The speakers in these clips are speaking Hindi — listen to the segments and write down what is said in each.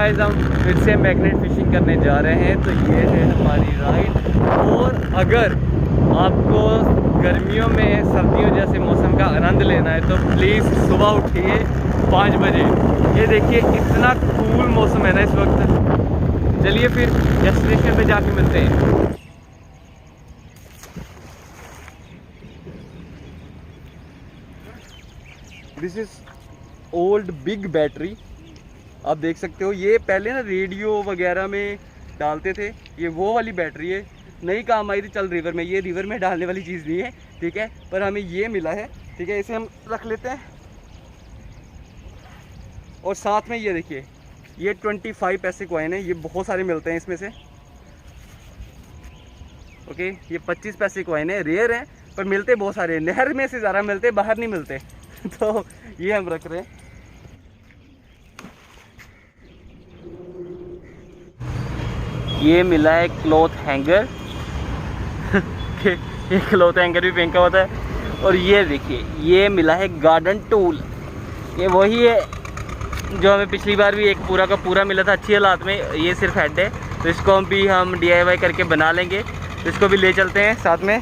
गाइस हम फिर से मैग्नेट फिशिंग करने जा रहे हैं। तो ये है हमारी राइड। और अगर आपको गर्मियों में सर्दियों जैसे मौसम का आनंद लेना है तो प्लीज़ सुबह उठिए 5 बजे। ये देखिए इतना कूल मौसम है ना इस वक्त। चलिए फिर डेस्टिनेशन पे जाके मिलते हैं। This is old big battery. आप देख सकते हो ये पहले ना रेडियो वगैरह में डालते थे। ये वो वाली बैटरी है, नहीं काम आई थी चल रिवर में। ये रिवर में डालने वाली चीज़ नहीं है, ठीक है, पर हमें ये मिला है, ठीक है, इसे हम रख लेते हैं। और साथ में ये देखिए ये 25 पैसे कॉइन है। ये बहुत सारे मिलते हैं इसमें से। ओके, ये 25 पैसे कॉइन है, रेयर है पर मिलते बहुत सारे हैं। नहर में से ज़्यादा मिलते, बाहर नहीं मिलते। तो ये हम रख रहे हैं। ये मिला है क्लॉथ हैंगर। ये क्लॉथ हैंगर भी फेंका होता है। और ये देखिए ये मिला है गार्डन टूल। ये वही है जो हमें पिछली बार भी एक पूरा का पूरा मिला था अच्छी हालात में। ये सिर्फ हेड है, तो इसको भी हम DIY करके बना लेंगे। तो इसको भी ले चलते हैं साथ में।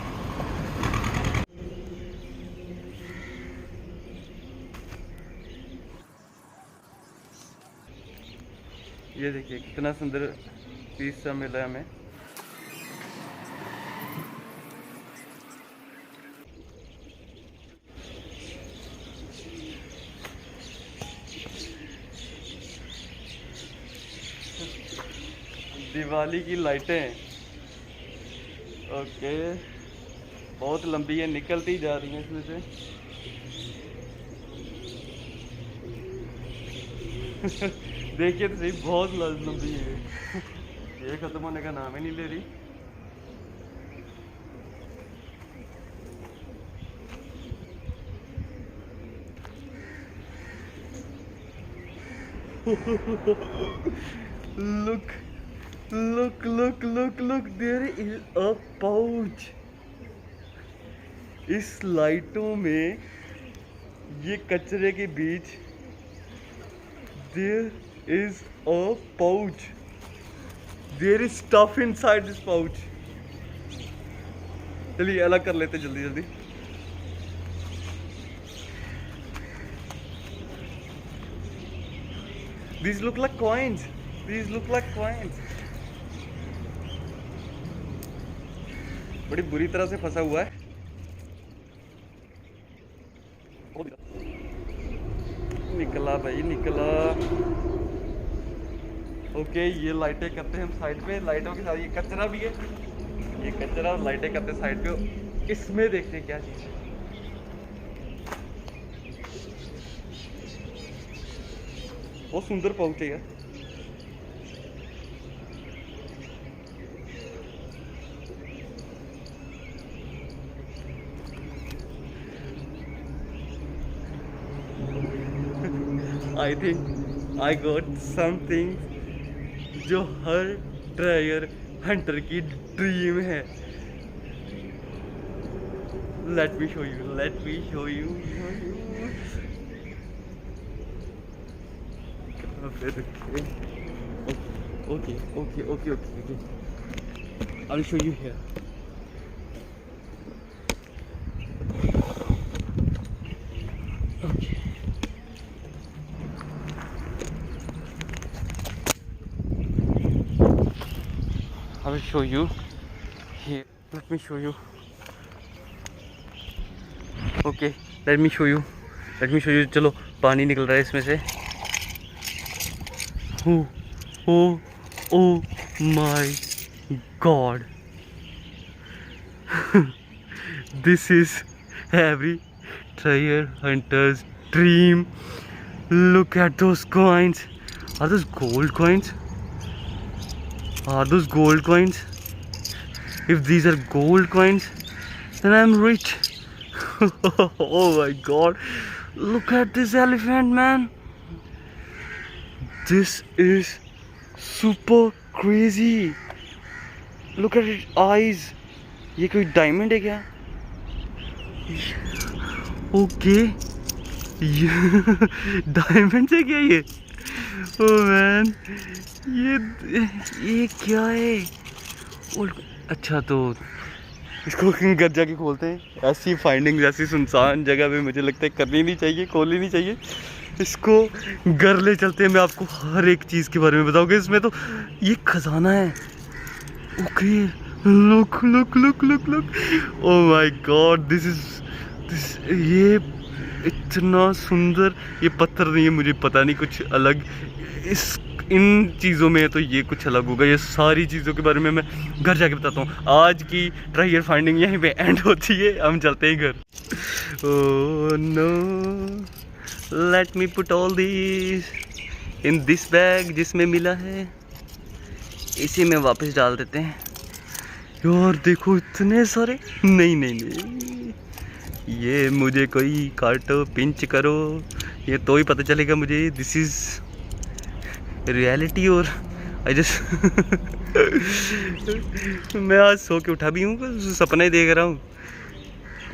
ये देखिए कितना सुंदर पीस सा मिला है हमें। दिवाली की लाइटें। ओके, बहुत लंबी है, निकलती जा रही हैं इसमें से। देखिए तो सही, बहुत लंबी है। ये खत्म होने का नाम ही नहीं ले रही। look look there is a pouch। इस लाइटों में ये कचरे के बीच there is a pouch। there is stuff inside this pouch। चलिए अलग कर लेते जल्दी जल्दी। These look like coins। These look like coins। बड़ी बुरी तरह से फंसा हुआ है। निकला भाई निकला। ओके, ये लाइटें करते हैं हम साइड पे। लाइटों के साथ ये कचरा भी है। ये कचरा और लाइटें करते हैं साइड पे। इसमें देखते हैं क्या चीज़ है। बहुत सुंदर पाउच है यार। I think I got something जो हर ट्रेजर हंटर की ड्रीम है। Let me show you, let me show you. Okay okay okay okay okay, I will show you here. I will show you here. Let me show you. Okay, let me show you. Let me show you. चलो, पानी निकल रहा है इसमें से। Oh my God! This is every treasure hunter's dream. Look at those coins. Are those gold coins? Are those gold coins? If these are gold coins, then I'm rich. Oh my God! Look at this elephant, man. This is super crazy. Look at its eyes. ये कोई डायमंड है क्या? ओके, डायमंड है क्या ये? ओ मैन, ये क्या है? अच्छा, तो इसको घर जाके खोलते हैं। ऐसी फाइंडिंग ऐसी सुनसान जगह पे मुझे लगता है करनी नहीं चाहिए, खोलनी नहीं चाहिए। इसको घर ले चलते हैं, मैं आपको हर एक चीज़ के बारे में बताऊंगा। इसमें तो ये खजाना है। Okay, look look look look look, oh my God, this ये इतना सुंदर। ये पत्थर नहीं है, मुझे पता नहीं, कुछ अलग इन चीज़ों में है, तो ये कुछ अलग होगा। ये सारी चीज़ों के बारे में मैं घर जाके बताता हूँ। आज की ट्रायर फाइंडिंग यहीं पे एंड होती है, हम चलते हैं घर। Oh no, let me put all this in this bag जिसमें मिला है, इसी में वापस डाल देते हैं। यार देखो इतने सारे, नहीं नहीं नहीं, ये मुझे कोई काटो पिंच करो, ये तो ही पता चलेगा मुझे दिस इज रियलिटी। और आई जस्ट मैं आज सो के उठा भी हूँ, सपना ही देख रहा हूँ।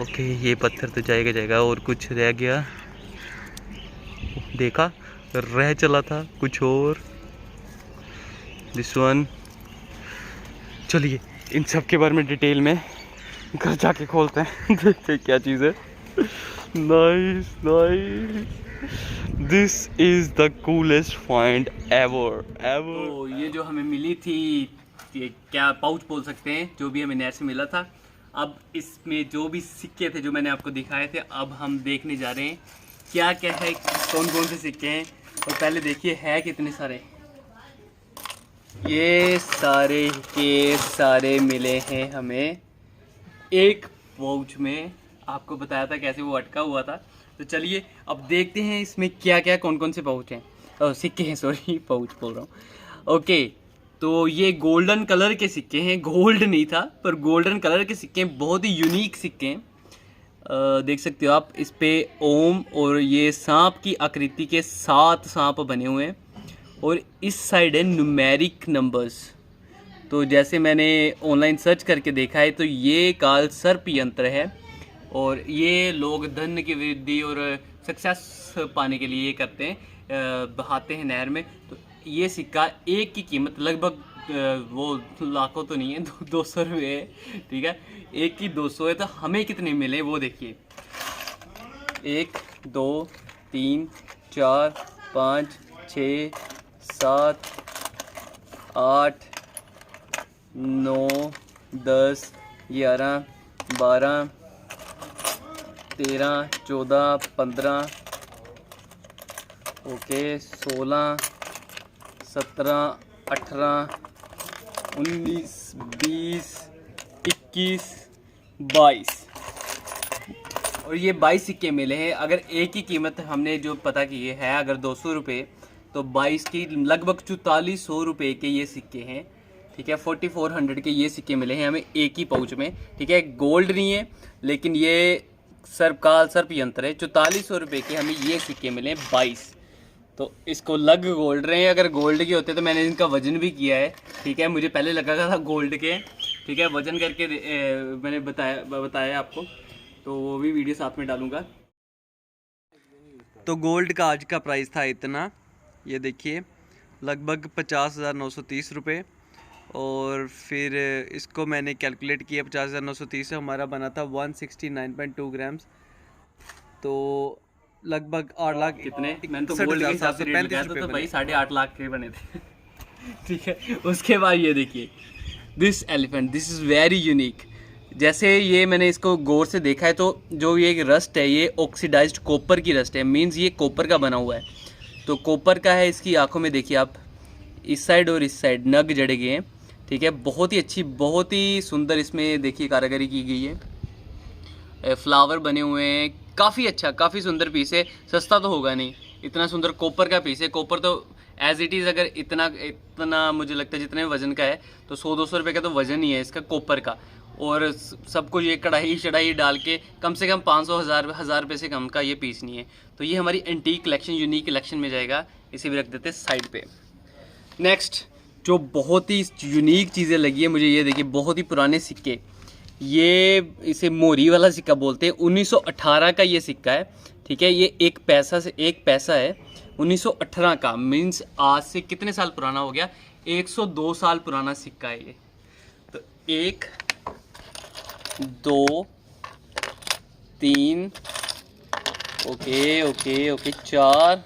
ओके, ये पत्थर तो जाएगा। और कुछ रह गया, देखा, रह चला था कुछ और। दिस वन, चलिए इन सब के बारे में डिटेल में घर जाके खोलते हैं, देखते हैं क्या चीज़ है। Nice nice, this is the coolest find ever. तो ये जो हमें मिली थी, ये क्या पाउच बोल सकते हैं, जो भी हमें नहर से मिला था। अब इसमें जो भी सिक्के थे जो मैंने आपको दिखाए थे, अब हम देखने जा रहे हैं क्या क्या है, कौन कौन से सिक्के हैं। और पहले देखिए है कितने सारे, ये सारे के सारे मिले हैं हमें एक पाउच में। आपको बताया था कैसे वो अटका हुआ था। तो चलिए अब देखते हैं इसमें क्या क्या कौन कौन से पाउच हैं, सिक्के हैं, सॉरी पाउच बोल रहा हूँ। ओके, तो ये गोल्डन कलर के सिक्के हैं, गोल्ड नहीं था पर गोल्डन कलर के सिक्के हैं, बहुत ही यूनिक सिक्के हैं। देख सकते हो आप, इस पे ओम और ये सांप की आकृति के 7 सांप बने हुए हैं। और इस साइड है न्यूमेरिक नंबर्स। तो जैसे मैंने ऑनलाइन सर्च करके देखा है, तो ये काल सर्प यंत्र है और ये लोग धन की वृद्धि और सक्सेस पाने के लिए ये करते हैं, बहाते हैं नहर में। तो ये सिक्का एक की कीमत लगभग वो लाखों तो नहीं है, 200 रुपये है, ठीक है, एक की 200 है। तो हमें कितने मिले वो देखिए, 1 2 3 4 5 6 7 8 9 10 11 12 13 14 15, ओके, 16 17 18 19 20 21 22। और ये 22 सिक्के मिले हैं। अगर एक की कीमत हमने जो पता की है अगर 200 रुपये, तो 22 की लगभग 4400 रुपये के ये सिक्के हैं, ठीक है। 4400 के ये सिक्के मिले हैं हमें एक ही पाउच में, ठीक है। गोल्ड नहीं है लेकिन ये सर्प यंत्र है। 4400 रुपये के हमें ये सिक्के मिले हैं 22। तो इसको लग गोल्ड रहे हैं। अगर गोल्ड के होते तो मैंने इनका वजन भी किया है, ठीक है। मुझे पहले लगा था गोल्ड के, ठीक है, वजन करके मैंने बताया आपको, तो वो भी वीडियो साथ में डालूंगा। तो गोल्ड का आज का प्राइस था इतना, ये देखिए, लगभग 50,930 रुपये। और फिर इसको मैंने कैलकुलेट किया, 50,930 से हमारा बना था 169.2 ग्राम्स, तो लगभग 8 लाख कितने, मैंने तो गोल्ड के हिसाब से रेट लगाया था, तो भाई 8.5 लाख के बने थे ठीक है। उसके बाद ये देखिए, this elephant, this is very unique. जैसे ये मैंने इसको गौर से देखा है, तो जो ये एक रस्ट है, ये ऑक्सीडाइज्ड कॉपर की रस्ट है, मींस ये कॉपर का बना हुआ है। तो कॉपर का है, इसकी आंखों में देखिए आप, इस साइड और इस साइड नग जड़े गए हैं, ठीक है। बहुत ही अच्छी, बहुत ही सुंदर इसमें देखिए कारीगरी की गई है, फ्लावर बने हुए हैं, काफ़ी अच्छा, काफ़ी सुंदर पीस है। सस्ता तो होगा नहीं, इतना सुंदर कॉपर का पीस है। कॉपर तो एज इट इज़ अगर इतना मुझे लगता है जितने वजन का है, तो 100-200 रुपये का तो वजन ही है इसका कॉपर का। और सब कुछ ये कढ़ाई चढ़ाई डाल के कम से कम 500-1000 रुपये से कम का ये पीस नहीं है। तो ये हमारी एंटीक कलेक्शन, यूनिक कलेक्शन में जाएगा, इसे भी रख देते हैं साइड पे। नेक्स्ट जो बहुत ही यूनिक चीज़ें लगी है मुझे, ये देखिए, बहुत ही पुराने सिक्के, ये इसे मोरी वाला सिक्का बोलते हैं। 1918 का ये सिक्का है, ठीक है। ये एक पैसा है 1918 का, मीन्स आज से कितने साल पुराना हो गया, 102 साल पुराना सिक्का है ये। तो 1 2 3 ओके 4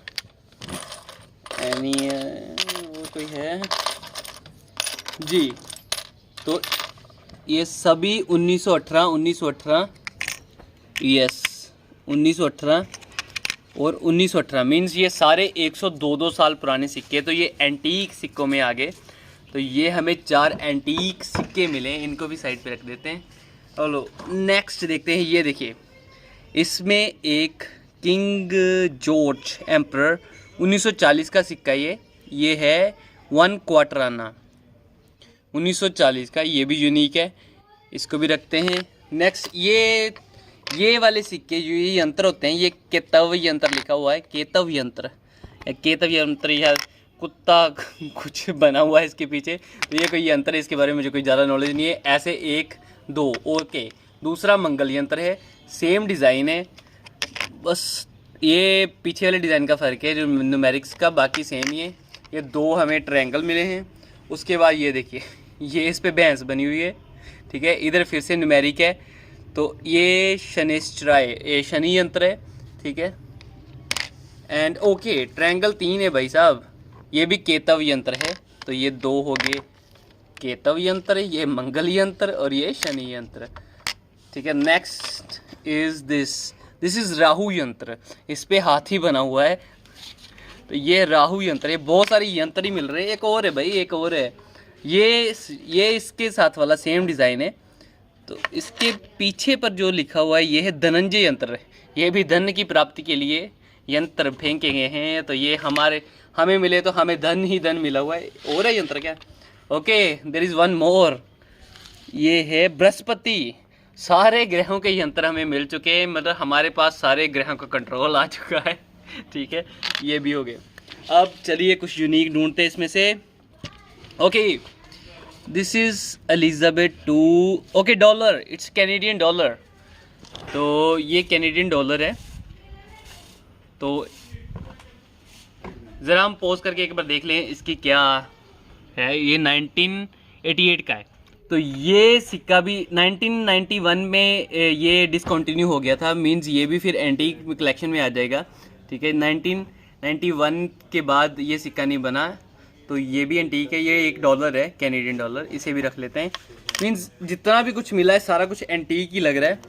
एनी और कोई है जी। तो ये सभी 1918 यस 1918 और 1918 मीन्स ये सारे 102 साल पुराने सिक्के। तो ये एंटीक सिक्कों में आ गए। तो ये हमें 4 एंटीक सिक्के मिले, इनको भी साइड पे रख देते हैं। चलो नेक्स्ट देखते हैं। ये देखिए, इसमें एक किंग जॉर्ज एम्परर 1940 का सिक्का। ये है 1 क्वार्टर आना 1940 का, ये भी यूनिक है, इसको भी रखते हैं। नेक्स्ट ये वाले सिक्के जो ये यंत्र होते हैं, ये केतव यंत्र लिखा हुआ है, केतव यंत्र या कुत्ता कुछ बना हुआ है इसके पीछे। तो ये कोई यंत्र है, इसके बारे में मुझे कोई ज़्यादा नॉलेज नहीं है। ऐसे 1 2 ओके। दूसरा मंगल यंत्र है, सेम डिज़ाइन है, बस ये पीछे वाले डिज़ाइन का फ़र्क है जो न्यूमेरिक्स का, बाकी सेम ही है। ये 2 हमें ट्रायंगल मिले हैं। उसके बाद ये देखिए, ये इस पे भैंस बनी हुई है, ठीक है। इधर फिर से न्यूमेरिक है। तो ये ये शनि यंत्र है, ठीक है। एंड ओके ट्रायंगल 3 है भाई साहब। ये भी केतव यंत्र है। तो ये 2 हो गए केतव यंत्र, ये मंगल यंत्र और ये शनि यंत्र, ठीक है। Next is this is Rahu यंत्र। इस पे हाथी बना हुआ है। तो ये राहु यंत्र है। बहुत सारे यंत्र ही मिल रहे हैं। एक और है भाई, एक और है। ये इसके साथ वाला सेम डिज़ाइन है। तो इसके पीछे पर जो लिखा हुआ है ये है धनंजय यंत्र। ये भी धन की प्राप्ति के लिए यंत्र फेंके गए हैं। तो ये हमें मिले तो हमें धन ही धन मिला हुआ है। और है यंत्र क्या? Okay there is one more. ये है बृहस्पति। सारे ग्रहों के यंत्र हमें मिल चुके हैं, मतलब हमारे पास सारे ग्रहों का कंट्रोल आ चुका है, ठीक है। ये भी हो गए। अब चलिए कुछ यूनिक ढूंढते हैं इसमें से। Okay this is Elizabeth 2 okay dollar, it's Canadian dollar. तो ये कैनेडियन डॉलर है। तो ज़रा हम पॉज करके एक बार देख लें इसकी क्या है। ये 1988 का है। तो ये सिक्का भी 1991 में ये डिसकंटिन्यू हो गया था, मींस ये भी फिर एंटीक कलेक्शन में आ जाएगा, ठीक है। 1991 के बाद ये सिक्का नहीं बना। तो ये भी एंटीक है। ये $1 है, कैनेडियन डॉलर, इसे भी रख लेते हैं। मींस जितना भी कुछ मिला है सारा कुछ एंटीक ही लग रहा है।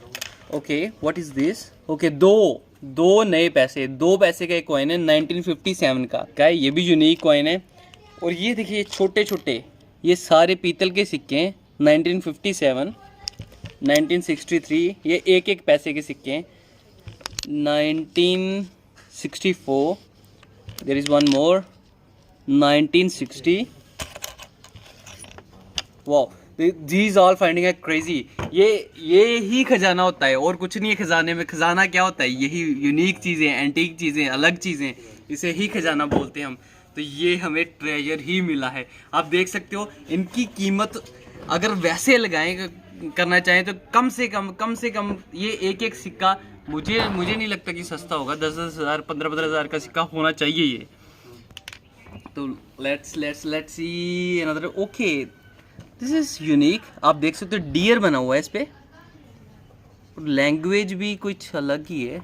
Okay what is this? Okay दो नए पैसे, 2 पैसे का एक कॉइन है 1957 का है। ये भी यूनिक कॉइन है। और ये देखिए छोटे छोटे ये सारे पीतल के सिक्के हैं। 1957 1963 ये एक पैसे के सिक्के हैं। 1964 there is one more 1960। Wow these all finding है क्रेजी। ये ही खजाना होता है और कुछ नहीं है खजाने में। खजाना क्या होता है? यही यूनिक चीज़ें, एंटीक चीज़ें, अलग चीज़ें, इसे ही खजाना बोलते हैं हम। तो ये हमें ट्रेजर ही मिला है। आप देख सकते हो इनकी कीमत अगर वैसे लगाएं करना चाहें तो कम से कम ये एक सिक्का मुझे नहीं लगता कि सस्ता होगा। 10,000 15,000 का सिक्का होना चाहिए ये। तो let's see another. Okay this is unique. आप देख सकते हो डियर बना हुआ है इस पे। लैंग्वेज भी कुछ अलग ही है।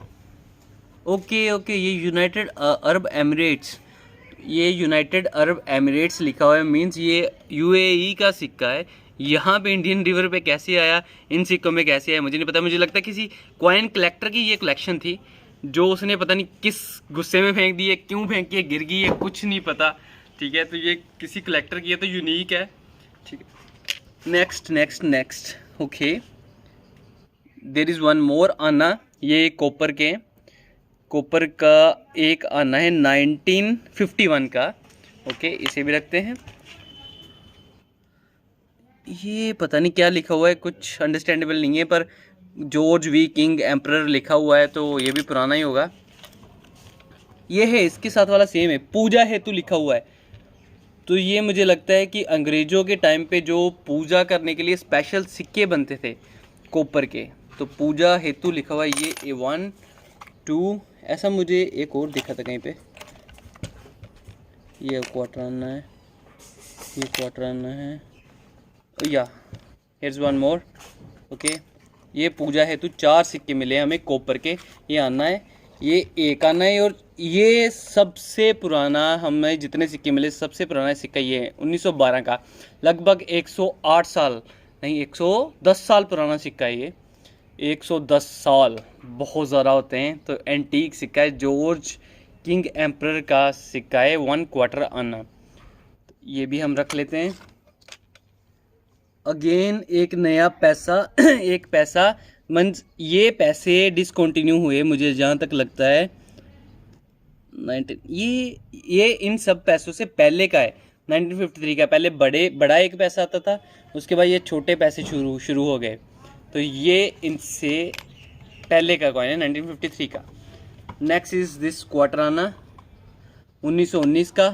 ओके ये यूनाइटेड अरब एमिरेट्स, ये यूनाइटेड अरब एमिरेट्स लिखा हुआ है, मींस ये यूएई का सिक्का है। यहाँ पे इंडियन रिवर पे कैसे आया, इन सिक्कों में कैसे आया मुझे नहीं पता। मुझे लगता है किसी कॉइन कलेक्टर की ये कलेक्शन थी जो उसने पता नहीं किस गुस्से में फेंक दी है, क्यों फेंक के गिर गई है, कुछ नहीं पता, ठीक है। तो ये किसी कलेक्टर की है, तो यूनिक है, ठीक है। Next okay there is one more आना। ये कॉपर का एक आना है 1951 का। ओके इसे भी रखते हैं। ये पता नहीं क्या लिखा हुआ है, कुछ अंडरस्टैंडेबल नहीं है, पर जॉर्ज वी किंग एम्परर लिखा हुआ है तो ये भी पुराना ही होगा। ये है इसके साथ वाला सेम है, पूजा हेतु लिखा हुआ है। तो ये मुझे लगता है कि अंग्रेज़ों के टाइम पे जो पूजा करने के लिए स्पेशल सिक्के बनते थे कॉपर के। तो पूजा हेतु लिखा हुआ है ये A1 2, ऐसा मुझे एक और दिखा था कहीं पे, ये क्वार्टर आना है, ये क्वार्टर आना है, या हेयर्स वन मोर। ओके, ये पूजा हेतु 4 सिक्के मिले हमें कॉपर के, ये आना है, ये एक आना है, और ये सबसे पुराना हमें जितने सिक्के मिले सबसे पुराना सिक्का ये है 1912 का, लगभग 108 साल नहीं 110 साल पुराना सिक्का है ये, 110 साल बहुत ज़्यादा होते हैं। तो एंटीक सिक्का है, जॉर्ज किंग एम्परर का सिक्का है, 1 क्वार्टर आना, ये भी हम रख लेते हैं। अगेन एक नया पैसा एक पैसा मीन्स ये पैसे डिसकंटिन्यू हुए मुझे जहाँ तक लगता है 19, ये इन सब पैसों से पहले का है, 1953 का। पहले बड़ा एक पैसा आता था, उसके बाद ये छोटे पैसे शुरू हो गए, तो ये इनसे पहले का कॉइन है 1953 का। नेक्स्ट इज दिस क्वार्टर आना 1919 का,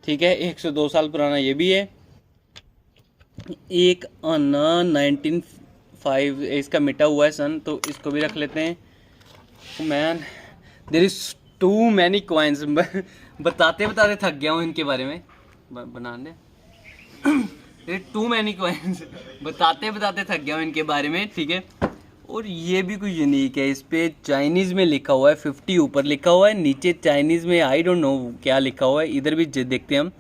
ठीक है, 102 साल पुराना ये भी है। एक आना 1905, इसका मिटा हुआ है सन, तो इसको भी रख लेते हैं। Man there is too many coins, बताते बताते थक गया हूँ इनके बारे में, बना दे टू मैनी कॉइन्स, बताते बताते थक गया हूँ इनके बारे में, ठीक है। और ये भी कोई यूनिक है, इस पे चाइनीज़ में लिखा हुआ है 50 ऊपर लिखा हुआ है, नीचे चाइनीज़ में आई डोंट नो क्या लिखा हुआ है। इधर भी देखते हैं हम,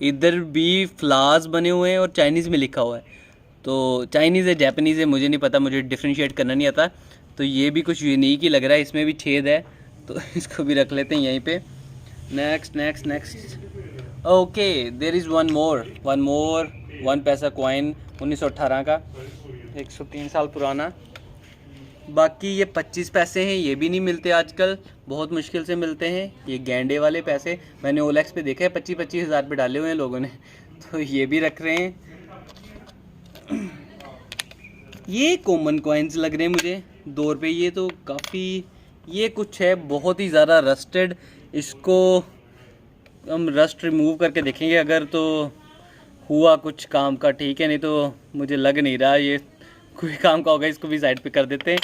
इधर भी फ्लावर्स बने हुए हैं और चाइनीज़ में लिखा हुआ है, तो चाइनीज़ है जापानीज़ है मुझे नहीं पता, मुझे डिफ्रेंशिएट करना नहीं आता। तो ये भी कुछ यूनिक ही लग रहा है, इसमें भी छेद है, तो इसको भी रख लेते हैं यहीं पे। Next okay, there is one more 1 पैसा कॉइन 1918 का, 103 साल पुराना। बाकी ये 25 पैसे हैं, ये भी नहीं मिलते आजकल, बहुत मुश्किल से मिलते हैं। ये गेंडे वाले पैसे मैंने OLX पे देखा है, 25-25 हज़ार पे डाले हुए हैं लोगों ने, तो ये भी रख रहे हैं। ये कॉमन कॉइन्स लग रहे हैं मुझे 2 रुपये, ये तो काफ़ी, ये कुछ है बहुत ही ज़्यादा रस्टेड, इसको हम रस्ट रिमूव करके देखेंगे अगर तो हुआ कुछ काम का, ठीक है, नहीं तो मुझे लग नहीं रहा ये कोई काम का होगा, इसको भी साइड पे कर देते हैं।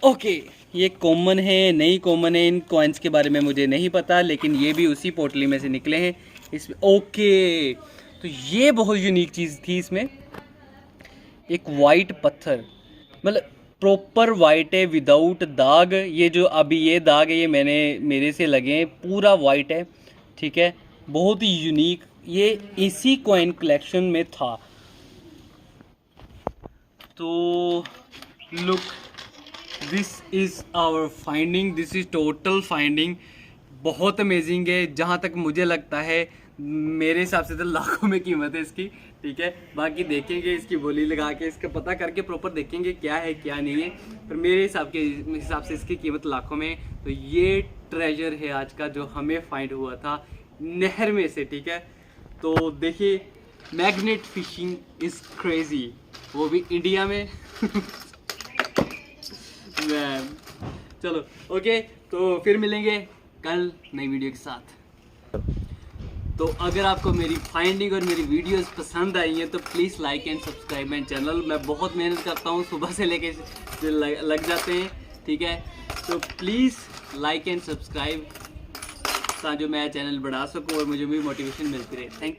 ओके, ये कॉमन है नहीं कॉमन है, इन कॉइन्स के बारे में मुझे नहीं पता, लेकिन ये भी उसी पोटली में से निकले हैं इसमें। ओके, तो ये बहुत यूनिक चीज़ थी इसमें, एक वाइट पत्थर, मतलब प्रॉपर वाइट है विदाउट दाग। ये जो अभी ये दाग है ये मेरे से लगे हैं, पूरा वाइट है, ठीक है, बहुत ही यूनिक, ये इसी कॉइन कलेक्शन में था। तो look, this is our finding, this is total finding, बहुत अमेजिंग है। जहाँ तक मुझे लगता है मेरे हिसाब से तो लाखों में कीमत है इसकी, ठीक है। बाकी देखेंगे इसकी बोली लगा के, इसका पता करके प्रॉपर देखेंगे क्या है क्या नहीं है, पर मेरे हिसाब से इसकी कीमत लाखों में है। तो ये ट्रेजर है आज का जो हमें फाइंड हुआ था नहर में से, ठीक है। तो देखिए, मैग्नेट फिशिंग इज़ क्रेजी, वो भी इंडिया में। चलो ओके, तो फिर मिलेंगे कल नई वीडियो के साथ। तो अगर आपको मेरी फाइंडिंग और मेरी वीडियोस पसंद आई हैं तो please like and subscribe my channel. मैं बहुत मेहनत करता हूँ, सुबह से लेके लग जाते हैं, ठीक है। तो प्लीज़ लाइक एंड सब्सक्राइब ताकि मैं चैनल बढ़ा सकूँ और मुझे भी मोटिवेशन मिलती रहे। थैंक